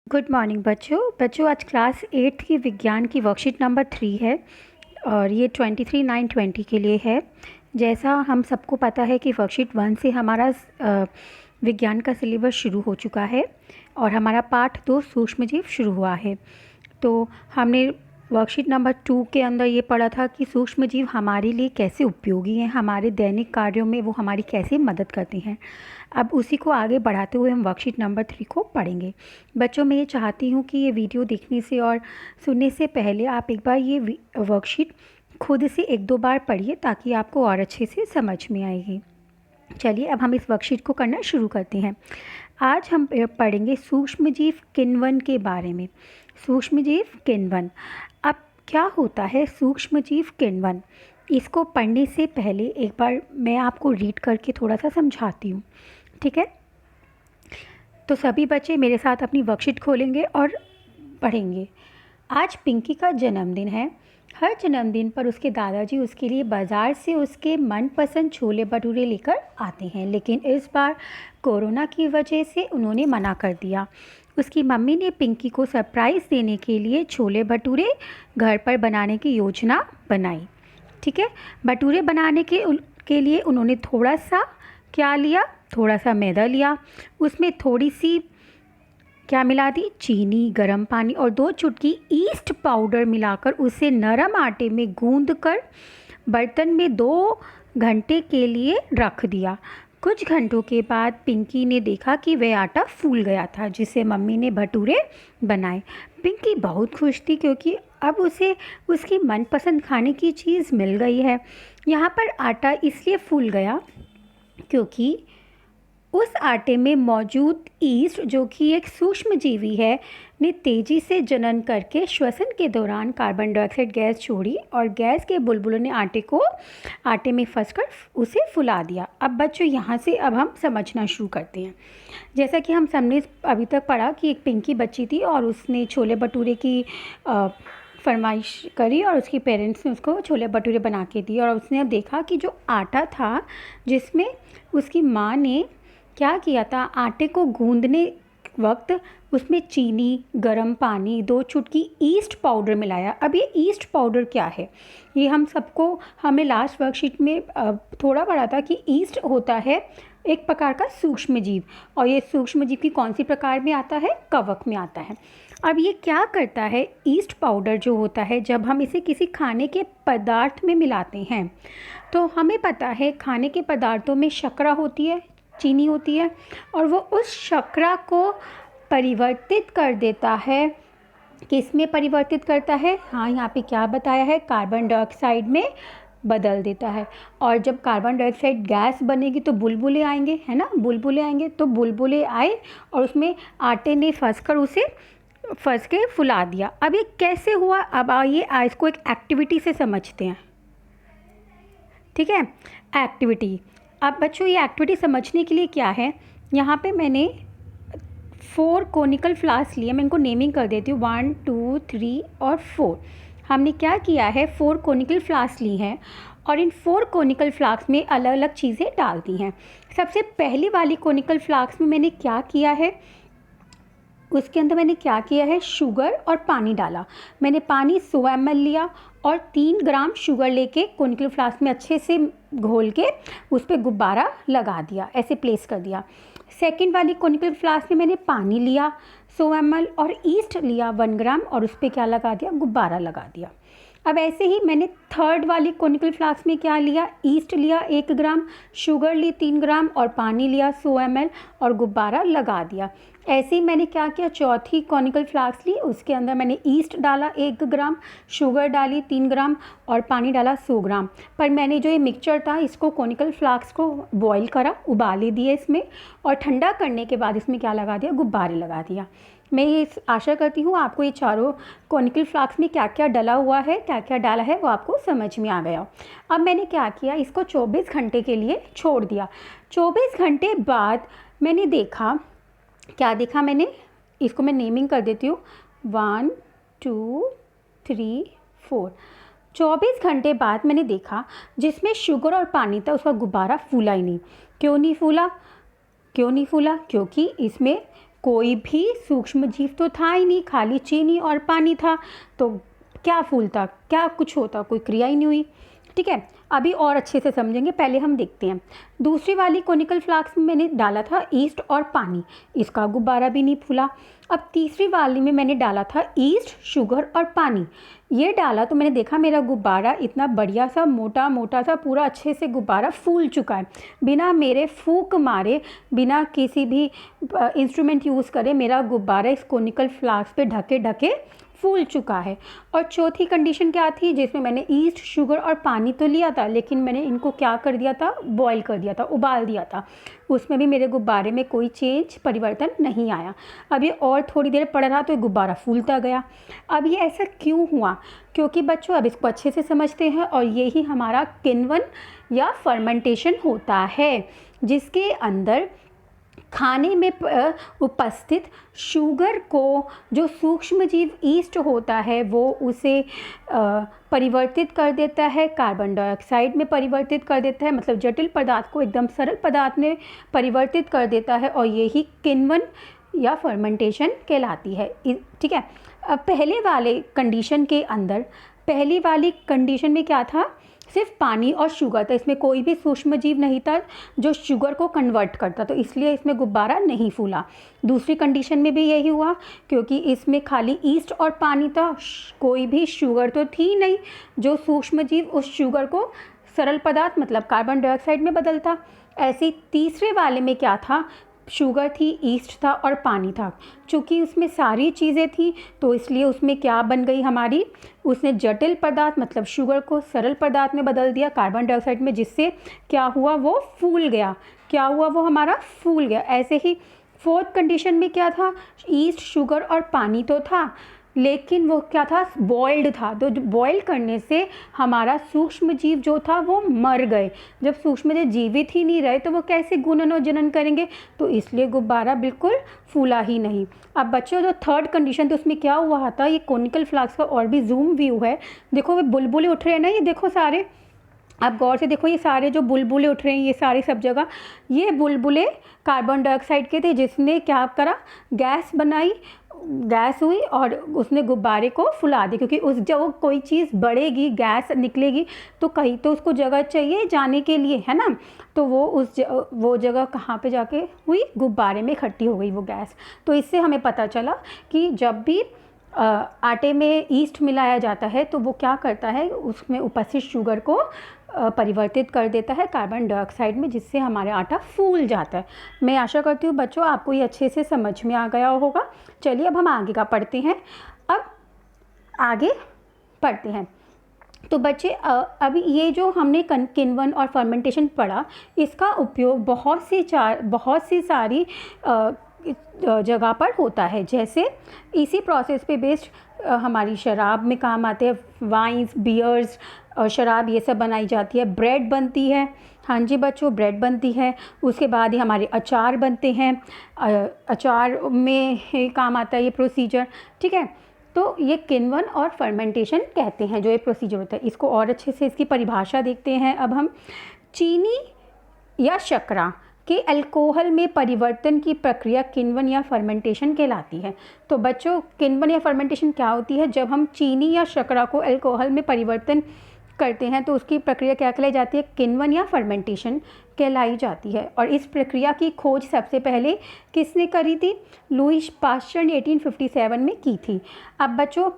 Good morning बच्चों आज class 8 की विज्ञान की वर्कशीट नंबर 3 है और ये 23/9/20 के लिए है। जैसा हम सबको पता है कि वर्कशीट 1 से हमारा विज्ञान का सिलेबस शुरू हो चुका है और हमारा पाठ 2 सूक्ष्मजीव शुरू हुआ है। तो हमने वर्कशीट नंबर 2 के अंदर ये पढ़ा था कि सूक्ष्मजीव हमारे लिए कैसे उपयोगी हैं, हमारे दैनिक कार्यों में वो हमारी कैसे मदद करते हैं। अब उसी को आगे बढ़ाते हुए हम वर्कशीट नंबर 3 को पढ़ेंगे। बच्चों, मैं ये चाहती हूँ कि ये वीडियो देखने से और सुनने से पहले आप एक बार ये वर्कशीट खुद से 1-2 बार पढ़िए ताकि आपको और अच्छे से समझ में आएगी। चलिए अब हम इस वर्कशीट को करना शुरू करते हैं। आज हम पढ़ेंगे सूक्ष्मजीव किण्वन के बारे में। सूक्ष्मजीव किण्वन। अब क्या होता है सूक्ष्मजीव किण्वन? इसको पढ़ने से पहले एक बार मैं आपको रीड करके थोड़ा सा समझाती हूँ, ठीक है? तो सभी बच्चे मेरे साथ अपनी वर्कशीट खोलेंगे और पढ़ेंगे। आज पिंकी का जन्मदिन है। हर जन्मदिन पर उसके दादाजी उसके लिए बाज़ार से उसके मनपसंद छोले भटूरे लेकर आते हैं, लेकिन इस बार कोरोना की वजह से उन्होंने मना कर दिया। उसकी मम्मी ने पिंकी को सरप्राइज़ देने के लिए छोले भटूरे घर पर बनाने की योजना बनाई, ठीक है? भटूरे बनाने के लिए उन्होंने थोड़ा सा क्या लिया? थोड़ा सा मैदा लिया, उसमें थोड़ी सी क्या मिला दी? चीनी, गर्म पानी और 2 चुटकी ईस्ट पाउडर मिलाकर उसे नरम आटे में गूंदकर बर्तन में 2 घंटे के लिए रख दिया। कुछ घंटों के बाद पिंकी ने देखा कि वह आटा फूल गया था जिसे मम्मी ने भटूरे बनाए। पिंकी बहुत खुश थी क्योंकि अब उसे उसकी मनपसंद खाने की चीज़ मिल गई है। यहाँ पर आटा इसलिए फूल गया क्योंकि उस आटे में मौजूद ईस्ट, जो कि एक सूक्ष्मजीवी है, ने तेज़ी से जनन करके श्वसन के दौरान कार्बन डाइऑक्साइड गैस छोड़ी और गैस के बुलबुलों ने आटे में फंसकर उसे फुला दिया। अब बच्चों यहाँ से अब हम समझना शुरू करते हैं। जैसा कि हम सबने अभी तक पढ़ा कि एक पिंकी बच्ची थी और उसने छोले भटूरे की फरमाइश करी और उसकी पेरेंट्स ने उसको छोले भटूरे बना के दिए और उसने अब देखा कि जो आटा था जिसमें उसकी माँ ने क्या किया था, आटे को गूंदने वक्त उसमें चीनी, गर्म पानी, 2 चुटकी ईस्ट पाउडर मिलाया। अब ये ईस्ट पाउडर क्या है? ये हमने लास्ट वर्कशीट में थोड़ा पढ़ा था कि ईस्ट होता है एक प्रकार का सूक्ष्मजीव और ये सूक्ष्मजीव की कौन सी प्रकार में आता है? कवक में आता है। अब ये क्या करता है? ईस्ट पाउडर जो होता है, जब हम इसे किसी खाने के पदार्थ में मिलाते हैं तो हमें पता है खाने के पदार्थों में शर्करा होती है, चीनी होती है और वो उस शर्करा को परिवर्तित कर देता है। किस में परिवर्तित करता है? हाँ, यहाँ पे क्या बताया है? कार्बन डाइऑक्साइड में बदल देता है। और जब कार्बन डाइऑक्साइड गैस बनेगी तो बुलबुले आएंगे, है ना? बुलबुले आएंगे तो बुलबुले आए और उसमें आटे ने फंस के फुला दिया। अब ये कैसे हुआ? अब आइए इसको एक एक्टिविटी से समझते हैं, ठीक है? एक्टिविटी। अब बच्चों ये एक्टिविटी समझने के लिए क्या है, यहाँ पे मैंने 4 कोनिकल फ्लास्क लिए। मैं इनको नेमिंग कर देती हूँ 1, 2, 3 और 4। हमने क्या किया है, 4 कोनिकल फ्लास्क ली हैं और इन 4 कोनिकल फ्लास्क में अलग अलग चीज़ें डाल दी हैं। सबसे पहली वाली कोनिकल फ्लास्क में मैंने क्या किया है, उसके अंदर मैंने क्या किया है, शुगर और पानी डाला। मैंने पानी 100 ml लिया और 3 ग्राम शुगर लेके कोनिकल फ्लास्क में अच्छे से घोल के उस पर गुब्बारा लगा दिया, ऐसे प्लेस कर दिया। सेकंड वाली कोनिकल फ्लास्क में मैंने पानी लिया 100 ml और ईस्ट लिया 1 ग्राम और उस पर क्या लगा दिया, गुब्बारा लगा दिया। अब ऐसे ही मैंने थर्ड वाली कोनिकल फ्लास्क में क्या लिया, ईस्ट लिया 1 ग्राम, शुगर ली 3 ग्राम और पानी लिया 100 ml और गुब्बारा लगा दिया। ऐसे ही मैंने क्या किया, चौथी कोनिकल फ्लास्क ली, उसके अंदर मैंने ईस्ट डाला 1 ग्राम, शुगर डाली 3 ग्राम और पानी डाला 100 ग्राम। पर मैंने जो ये मिक्सचर था इसको कोनिकल फ्लास्क को बॉईल करा, उबाले दिए इसमें और ठंडा करने के बाद इसमें क्या लगा दिया, गुब्बारे लगा दिया। मैं ये आशा करती हूँ आपको ये चारों कोनिकल फ्लास्क में क्या क्या डला हुआ है, क्या क्या डाला है वो आपको समझ में आ गया। अब मैंने क्या किया, इसको 24 घंटे के लिए छोड़ दिया। 24 घंटे बाद मैंने देखा, क्या देखा मैंने, इसको मैं नेमिंग कर देती हूँ 1, 2, 3, 4। 24 घंटे बाद मैंने देखा जिसमें शुगर और पानी था उसका गुब्बारा फूला ही नहीं। क्यों नहीं फूला? क्योंकि इसमें कोई भी सूक्ष्म जीव तो था ही नहीं, खाली चीनी और पानी था, तो क्या फूलता, क्या कुछ होता, कोई क्रिया ही नहीं हुई। ठीक है, अभी और अच्छे से समझेंगे, पहले हम देखते हैं। दूसरी वाली कोनिकल फ्लास्क में मैंने डाला था ईस्ट और पानी, इसका गुब्बारा भी नहीं फूला। अब तीसरी वाली में मैंने डाला था ईस्ट, शुगर और पानी, ये डाला तो मैंने देखा मेरा गुब्बारा इतना बढ़िया सा मोटा मोटा सा पूरा अच्छे से गुब्बारा फूल चुका है, बिना मेरे फूंक मारे, बिना किसी भी इंस्ट्रूमेंट यूज़ करे मेरा गुब्बारा इस कोनिकल फ्लास्क पे ढके ढके फूल चुका है। और चौथी कंडीशन क्या थी, जिसमें मैंने ईस्ट, शुगर और पानी तो लिया था, लेकिन मैंने इनको क्या कर दिया था, बॉईल कर दिया था, उबाल दिया था, उसमें भी मेरे गुब्बारे में कोई चेंज, परिवर्तन नहीं आया। अब ये और थोड़ी देर पड़ रहा तो ये गुब्बारा फूलता गया। अब ये ऐसा क्यों हुआ, क्योंकि बच्चों अब इसको अच्छे से समझते हैं, और यही हमारा किण्वन या फर्मेंटेशन होता है, जिसके अंदर खाने में उपस्थित शुगर को जो सूक्ष्म जीव ईस्ट होता है वो उसे परिवर्तित कर देता है, कार्बन डाइऑक्साइड में परिवर्तित कर देता है, मतलब जटिल पदार्थ को एकदम सरल पदार्थ में परिवर्तित कर देता है, और यही किण्वन या फर्मेंटेशन कहलाती है। ठीक है, अब पहले वाले कंडीशन के अंदर, पहली वाली कंडीशन में क्या था, सिर्फ पानी और शुगर था, इसमें कोई भी सूक्ष्म जीव नहीं था जो शुगर को कन्वर्ट करता, तो इसलिए इसमें गुब्बारा नहीं फूला। दूसरी कंडीशन में भी यही हुआ, क्योंकि इसमें खाली ईस्ट और पानी था, कोई भी शुगर तो थी नहीं जो सूक्ष्म जीव उस शुगर को सरल पदार्थ मतलब कार्बन डाइऑक्साइड में बदलता। ऐसे तीसरे वाले में क्या था, शुगर थी, ईस्ट था और पानी था, चूँकि उसमें सारी चीज़ें थी तो इसलिए उसमें क्या बन गई हमारी, उसने जटिल पदार्थ मतलब शुगर को सरल पदार्थ में बदल दिया कार्बन डाइऑक्साइड में, जिससे क्या हुआ, वो फूल गया। क्या हुआ, वो हमारा फूल गया। ऐसे ही फोर्थ कंडीशन में क्या था, ईस्ट, शुगर और पानी तो था, लेकिन वो क्या था, बॉइल्ड था, तो बॉयल करने से हमारा सूक्ष्म जीव जो था वो मर गए। जब सूक्ष्म जीव जीवित ही नहीं रहे तो वो कैसे गुणन और जनन करेंगे, तो इसलिए गुब्बारा बिल्कुल फूला ही नहीं। अब बच्चों जो थर्ड कंडीशन तो उसमें क्या हुआ था, ये कोनिकल फ्लास्क का और भी जूम व्यू है, देखो वे बुलबुले उठ रहे हैं ना, ये देखो सारे, आप गौर से देखो, ये सारे जो बुलबुले उठ रहे हैं ये सारे सब जगह, ये बुलबुले कार्बन डाइऑक्साइड के थे, जिसने क्या करा, गैस बनाई, गैस हुई और उसने गुब्बारे को फुला दी, क्योंकि उस जब कोई चीज़ बढ़ेगी, गैस निकलेगी, तो कहीं तो उसको जगह चाहिए जाने के लिए, है ना, तो वो जगह कहाँ पे जाके हुई, गुब्बारे में इकट्ठी हो गई वो गैस। तो इससे हमें पता चला कि जब भी आटे में ईस्ट मिलाया जाता है तो वो क्या करता है, उसमें उपस्थित शुगर को परिवर्तित कर देता है कार्बन डाइऑक्साइड में, जिससे हमारा आटा फूल जाता है। मैं आशा करती हूँ बच्चों आपको ये अच्छे से समझ में आ गया होगा। चलिए अब हम आगे का पढ़ते हैं। अब आगे पढ़ते हैं तो बच्चे अभी ये जो हमने किण्वन और फर्मेंटेशन पढ़ा, इसका उपयोग बहुत सी सारी जगह पर होता है। जैसे इसी प्रोसेस पे बेस्ड हमारी शराब में काम आते हैं, वाइन्स, बियर्स और शराब ये सब बनाई जाती है, ब्रेड बनती है, हाँ जी बच्चों ब्रेड बनती है, उसके बाद ही हमारे अचार बनते हैं, अचार में काम आता है ये प्रोसीजर। ठीक है, तो ये किण्वन और फर्मेंटेशन कहते हैं जो ये प्रोसीजर होता है। इसको और अच्छे से इसकी परिभाषा देखते हैं अब हम। चीनी या शर्करा के अल्कोहल में परिवर्तन की प्रक्रिया किण्वन या फर्मेंटेशन कहलाती है। तो बच्चों किण्वन या फर्मेंटेशन क्या होती है, जब हम चीनी या शर्करा को अल्कोहल में परिवर्तन करते हैं तो उसकी प्रक्रिया क्या कहलाई जाती है, किण्वन या फर्मेंटेशन कहलाई जाती है। और इस प्रक्रिया की खोज सबसे पहले किसने करी थी, लुईस पास्चर ने 1857 में की थी। अब बच्चों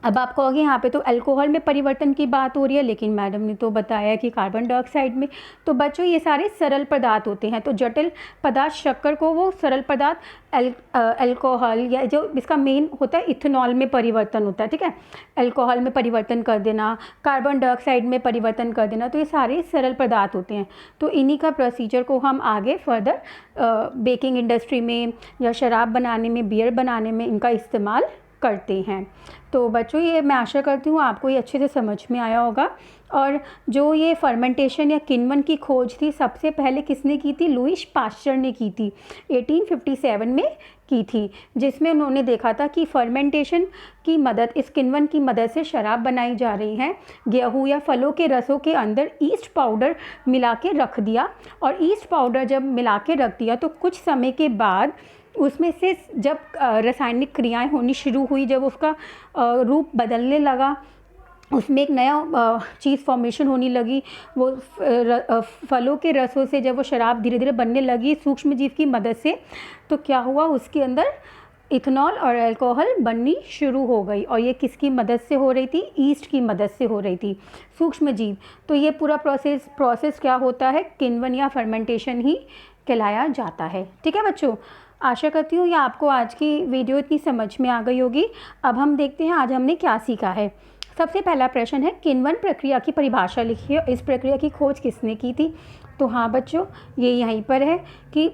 अब आप कहोगे यहाँ पे तो अल्कोहल में परिवर्तन की बात हो रही है, लेकिन मैडम ने तो बताया कि कार्बन डाइऑक्साइड में। तो बच्चों ये सारे सरल पदार्थ होते हैं, तो जटिल पदार्थ शक्कर को वो सरल पदार्थ अल्कोहल या जो इसका मेन होता है इथेनॉल में परिवर्तन होता है। ठीक है, अल्कोहल में परिवर्तन कर देना, कार्बन डाइऑक्साइड में परिवर्तन कर देना, तो ये सारे सरल पदार्थ होते हैं। तो इन्हीं का प्रोसीजर को हम आगे फर्दर बेकिंग इंडस्ट्री में या शराब बनाने में, बियर बनाने में इनका इस्तेमाल करते हैं। तो बच्चों ये मैं आशा करती हूँ आपको ये अच्छे से समझ में आया होगा। और जो ये फर्मेंटेशन या किण्वन की खोज थी सबसे पहले किसने की थी, लुईस पास्चर ने की थी, 1857 में की थी, जिसमें उन्होंने देखा था कि फर्मेंटेशन की मदद, इस किण्वन की मदद से शराब बनाई जा रही है। गेहूँ या फलों के रसों के अंदर ईस्ट पाउडर मिला के रख दिया, और ईस्ट पाउडर जब मिला के रख दिया तो कुछ समय के बाद उसमें से जब रासायनिक क्रियाएं होनी शुरू हुई, जब उसका रूप बदलने लगा, उसमें एक नया चीज़ फॉर्मेशन होने लगी, वो फलों के रसों से जब वो शराब धीरे धीरे बनने लगी सूक्ष्म जीव की मदद से, तो क्या हुआ, उसके अंदर इथेनॉल और अल्कोहल बननी शुरू हो गई। और ये किसकी मदद से हो रही थी? ईस्ट की मदद से हो रही थी, सूक्ष्म जीव। तो ये पूरा प्रोसेस क्या होता है? किण्वन या फर्मेंटेशन ही कहलाया जाता है। ठीक है बच्चों, आशा करती हूँ ये आपको आज की वीडियो इतनी समझ में आ गई होगी। अब हम देखते हैं आज हमने क्या सीखा है। सबसे पहला प्रश्न है, किण्वन प्रक्रिया की परिभाषा लिखिए। इस प्रक्रिया की खोज किसने की थी? तो हाँ बच्चों, ये यहीं पर है कि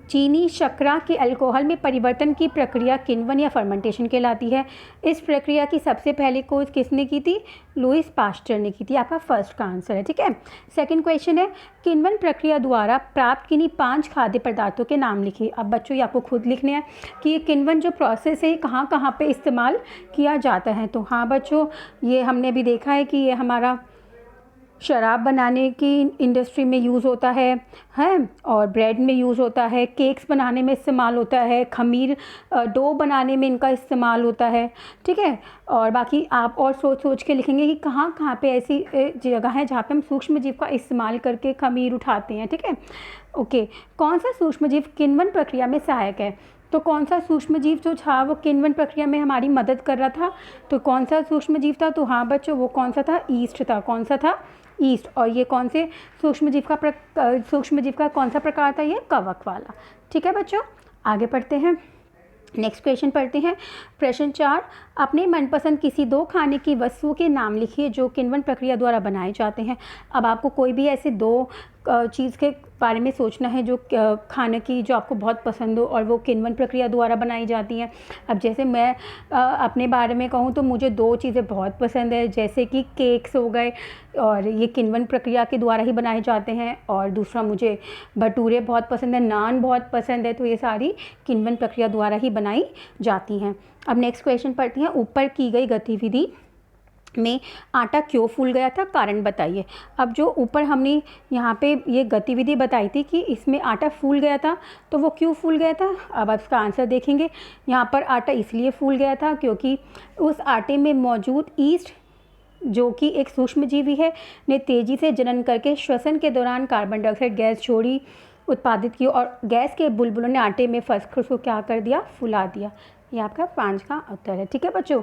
चीनी शर्करा के अल्कोहल में परिवर्तन की प्रक्रिया किण्वन या फर्मेंटेशन कहलाती है। इस प्रक्रिया की सबसे पहली खोज किसने की थी? लुईस पास्चर ने की थी। आपका फर्स्ट का आंसर है। ठीक है, सेकंड क्वेश्चन है, किण्वन प्रक्रिया द्वारा प्राप्त किन्हीं 5 खाद्य पदार्थों के नाम लिखिए। अब बच्चों ये आपको खुद लिखने हैं कि ये किण्वन जो प्रोसेस है कहाँ कहाँ पे इस्तेमाल किया जाता है। तो हाँ बच्चों, ये हमने भी देखा है कि ये हमारा शराब बनाने की इंडस्ट्री में यूज़ होता है, और ब्रेड में यूज़ होता है, केक्स बनाने में इस्तेमाल होता है, खमीर डो बनाने में इनका इस्तेमाल होता है। ठीक है, और बाकी आप और सोच के लिखेंगे कि कहाँ कहाँ पे ऐसी जगह है जहाँ पे हम सूक्ष्म जीव का इस्तेमाल करके खमीर उठाते हैं। ठीक है, ओके। कौन सा सूक्ष्म जीव किण्वन प्रक्रिया में सहायक है? तो कौन सा सूक्ष्म जीव जो था वो किण्वन प्रक्रिया में हमारी मदद कर रहा था? तो कौन सा सूक्ष्म जीव था? तो हाँ बच्चों, वो कौन सा था? ईस्ट था। कौन सा था? ईस्ट। और ये कौन से सूक्ष्म जीव का कौन सा प्रकार था? ये कवक वाला। ठीक है बच्चों, आगे पढ़ते हैं। नेक्स्ट क्वेश्चन पढ़ते हैं। प्रश्न 4, अपने मनपसंद किसी 2 खाने की वस्तुओं के नाम लिखिए जो किण्वन प्रक्रिया द्वारा बनाए जाते हैं। अब आपको कोई भी ऐसे 2 चीज़ के बारे में सोचना है जो खाने की जो आपको बहुत पसंद हो और वो किण्वन प्रक्रिया द्वारा बनाई जाती हैं। अब जैसे मैं अपने बारे में कहूँ तो मुझे 2 चीज़ें बहुत पसंद है, जैसे कि केक्स हो गए और ये किण्वन प्रक्रिया के द्वारा ही बनाए जाते हैं, और दूसरा मुझे भटूरे बहुत पसंद है, नान बहुत पसंद है। तो ये सारी किण्वन प्रक्रिया द्वारा ही बनाई जाती हैं। अब नेक्स्ट क्वेश्चन पढ़ती हैं। ऊपर की गई गतिविधि में आटा क्यों फूल गया था? कारण बताइए। अब जो ऊपर हमने यहाँ पे ये गतिविधि बताई थी कि इसमें आटा फूल गया था, तो वो क्यों फूल गया था? अब आप इसका आंसर देखेंगे। यहाँ पर आटा इसलिए फूल गया था क्योंकि उस आटे में मौजूद ईस्ट, जो कि एक सूक्ष्म जीवी है, ने तेज़ी से जनन करके श्वसन के दौरान कार्बन डाइऑक्साइड गैस छोड़ी, उत्पादित की, और गैस के बुलबुलों ने आटे में फंसकर उसको क्या कर दिया? फुला दिया। ये आपका 5 का उत्तर है। ठीक है बच्चों,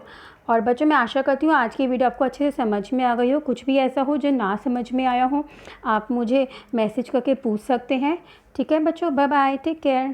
और बच्चों मैं आशा करती हूँ आज की वीडियो आपको अच्छे से समझ में आ गई हो। कुछ भी ऐसा हो जो ना समझ में आया हो, आप मुझे मैसेज करके पूछ सकते हैं। ठीक है बच्चों, बाय बाय, टेक केयर।